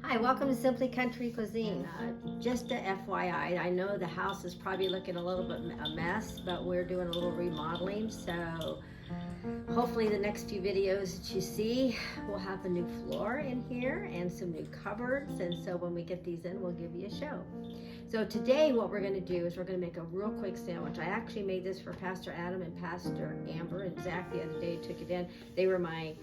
Hi, welcome to Simply Country Cuisine. Just a FYI, I know the house is probably looking a little bit a mess, but we're doing a little remodeling, so hopefully the next few videos that you see, we'll have a new floor in here and some new cupboards, and so when we get these in, we'll give you a show. So today what we're going to do is we're going to make a real quick sandwich. I actually made this for Pastor Adam and Pastor Amber and Zach the other day, took it in. They were my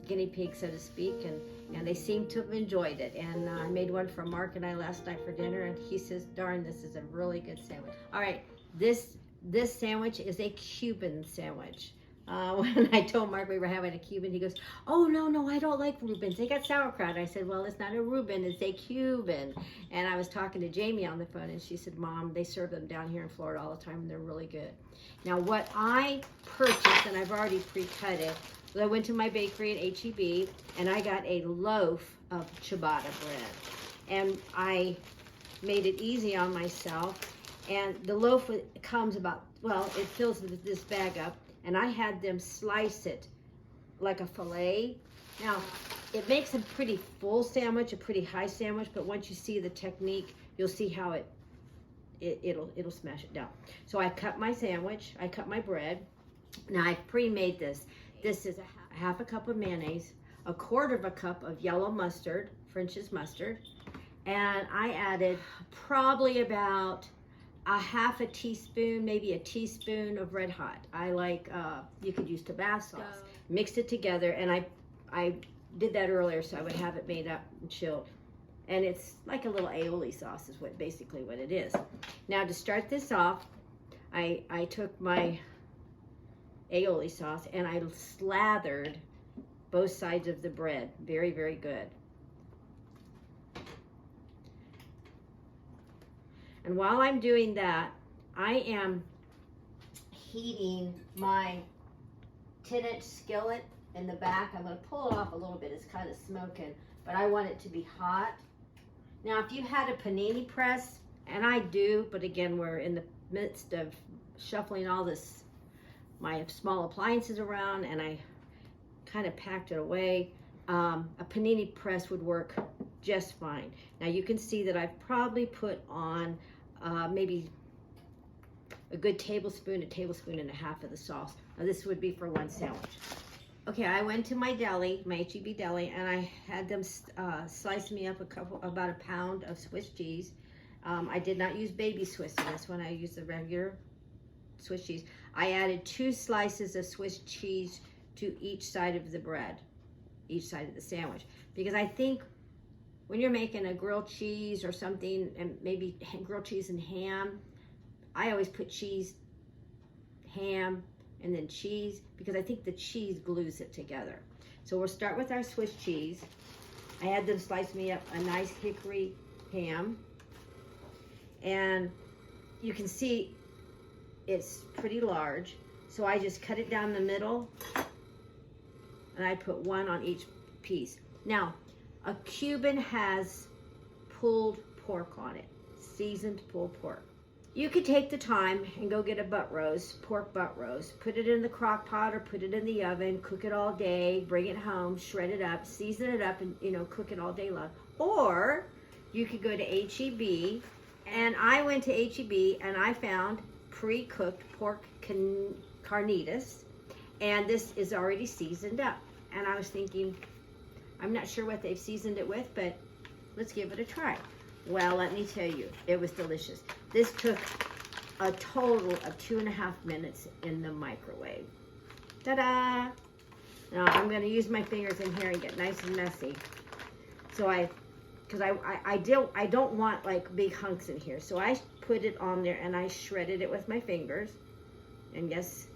guinea pigs, so to speak, and they seem to have enjoyed it. And I made one for Mark and I last night for dinner, and he says, darn, this is a really good sandwich. All right, this sandwich is a Cuban sandwich. When I told Mark we were having a Cuban, he goes, oh, no, I don't like Reubens. They got sauerkraut. I said, well, it's not a Reuben, it's a Cuban. And I was talking to Jamie on the phone, and she said, Mom, they serve them down here in Florida all the time, and they're really good. Now, what I purchased, and I've already pre-cut it, I went to my bakery at H-E-B, and I got a loaf of ciabatta bread. And I made it easy on myself. And the loaf comes about, well, it fills this bag up. And I had them slice it like a fillet. Now, it makes a pretty full sandwich, a pretty high sandwich, but once you see the technique, you'll see how it'll smash it down. So I cut my sandwich, I cut my bread. Now I pre-made this. This is a half a cup of mayonnaise, a quarter of a cup of yellow mustard, French's mustard, and I added probably about a half a teaspoon, maybe a teaspoon of Red Hot. I like, you could use Tabasco sauce. Mixed it together, and I did that earlier so I would have it made up and chilled. And it's like a little aioli sauce is basically what it is. Now to start this off, I took my aioli sauce and I slathered both sides of the bread. Very, very good. And while I'm doing that, I am heating my 10-inch skillet in the back. I'm going to pull it off a little bit. It's kind of smoking, but I want it to be hot. Now, if you had a panini press, and I do, but again, we're in the midst of shuffling all my small appliances around, and I kind of packed it away. A panini press would work just fine. Now you can see that I've probably put on maybe a good tablespoon and a half of the sauce. Now this would be for one sandwich. Okay, I went to my deli, my H-E-B deli, and I had them slice me up about a pound of Swiss cheese. I did not use baby Swiss in this one. I used the regular Swiss cheese. I added 2 slices of Swiss cheese to each side of the bread, each side of the sandwich, because I think when you're making a grilled cheese or something, and maybe grilled cheese and ham, I always put cheese, ham, and then cheese, because I think the cheese glues it together. So we'll start with our Swiss cheese. I had them slice me up a nice hickory ham, and you can see it's pretty large. So I just cut it down the middle, and I put 1 on each piece. Now, a Cuban has pulled pork on it, seasoned pulled pork. You could take the time and go get a butt roast, pork butt roast, put it in the crock pot or put it in the oven, cook it all day, bring it home, shred it up, season it up, and cook it all day long. Or you could go to H-E-B, and I went to H-E-B and I found pre-cooked pork carnitas, and this is already seasoned up. And I was thinking, I'm not sure what they've seasoned it with, but let's give it a try. Well, let me tell you, it was delicious. This took a total of 2.5 minutes in the microwave. Ta-da! Now I'm going to use my fingers in here and get nice and messy. So because I don't want like big hunks in here. So I put it on there and I shredded it with my fingers. And yes,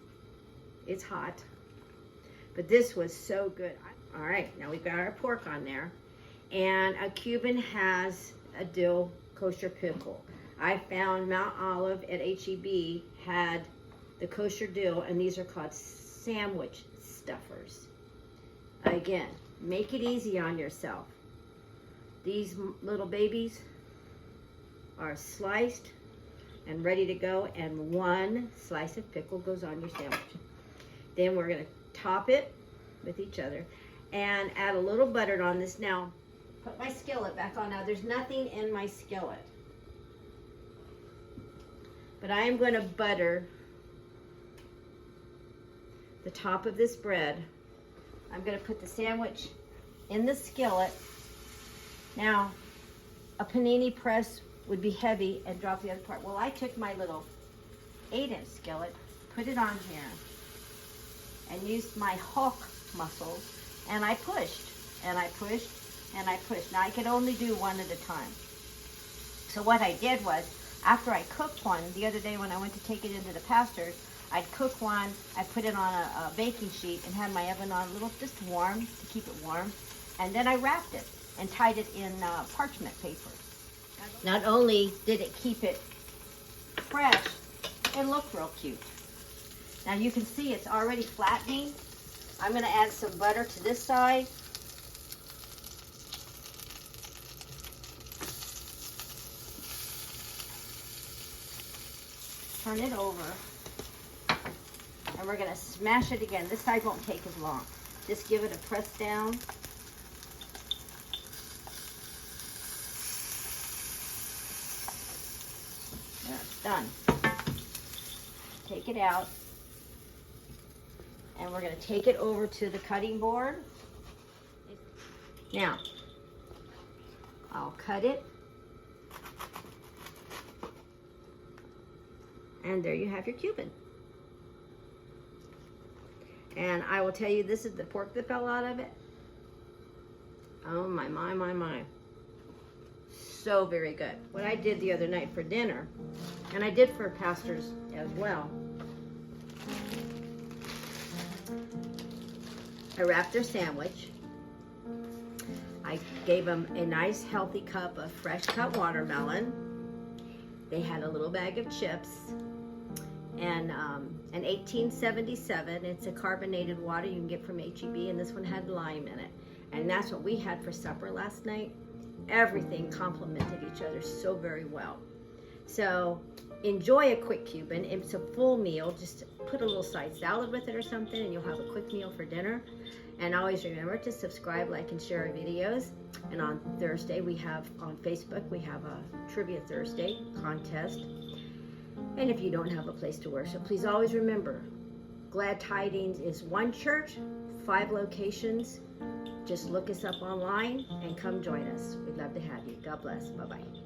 it's hot. But this was so good. All right, now we've got our pork on there. And a Cuban has a dill kosher pickle. I found Mount Olive at H-E-B had the kosher dill, and these are called sandwich stuffers. Again, make it easy on yourself. These little babies are sliced and ready to go, and 1 slice of pickle goes on your sandwich. Then we're going to top it with each other and add a little butter on this. Now, put my skillet back on. Now there's nothing in my skillet. But I am going to butter the top of this bread. I'm going to put the sandwich in the skillet. Now, a panini press would be heavy and drop the other part. Well, I took my little 8-inch skillet, put it on here, and used my Hulk muscles, and I pushed, and I pushed, and I pushed. Now, I could only do one at a time. So what I did was, after I cooked one, the other day when I went to take it into the pastor's, I'd cook one, I put it on a baking sheet and had my oven on a little, just warm, to keep it warm, and then I wrapped it and tied it in parchment paper. Not only did it keep it fresh, it looked real cute. Now you can see it's already flattening. I'm going to add some butter to this side. Turn it over. And we're going to smash it again. This side won't take as long. Just give it a press down. There, it's done. Take it out. And we're going to take it over to the cutting board. Now, I'll cut it. And there you have your Cuban. And I will tell you, this is the pork that fell out of it. Oh my, my, my, my. So very good. What I did the other night for dinner, and I did for pastors as well, I wrapped their sandwich. I gave them a nice healthy cup of fresh cut watermelon. They had a little bag of chips. And an 1877, it's a carbonated water you can get from H-E-B, and this one had lime in it. And that's what we had for supper last night. Everything complemented each other so very well. So enjoy a quick Cuban. It's a full meal. Just put a little side salad with it or something, and you'll have a quick meal for dinner. And always remember to subscribe, like, and share our videos. And on Thursday, we have, on Facebook, we have a Trivia Thursday contest. And if you don't have a place to worship, please always remember, Glad Tidings is one church, 5 locations. Just look us up online and come join us. We'd love to have you. God bless. Bye-bye.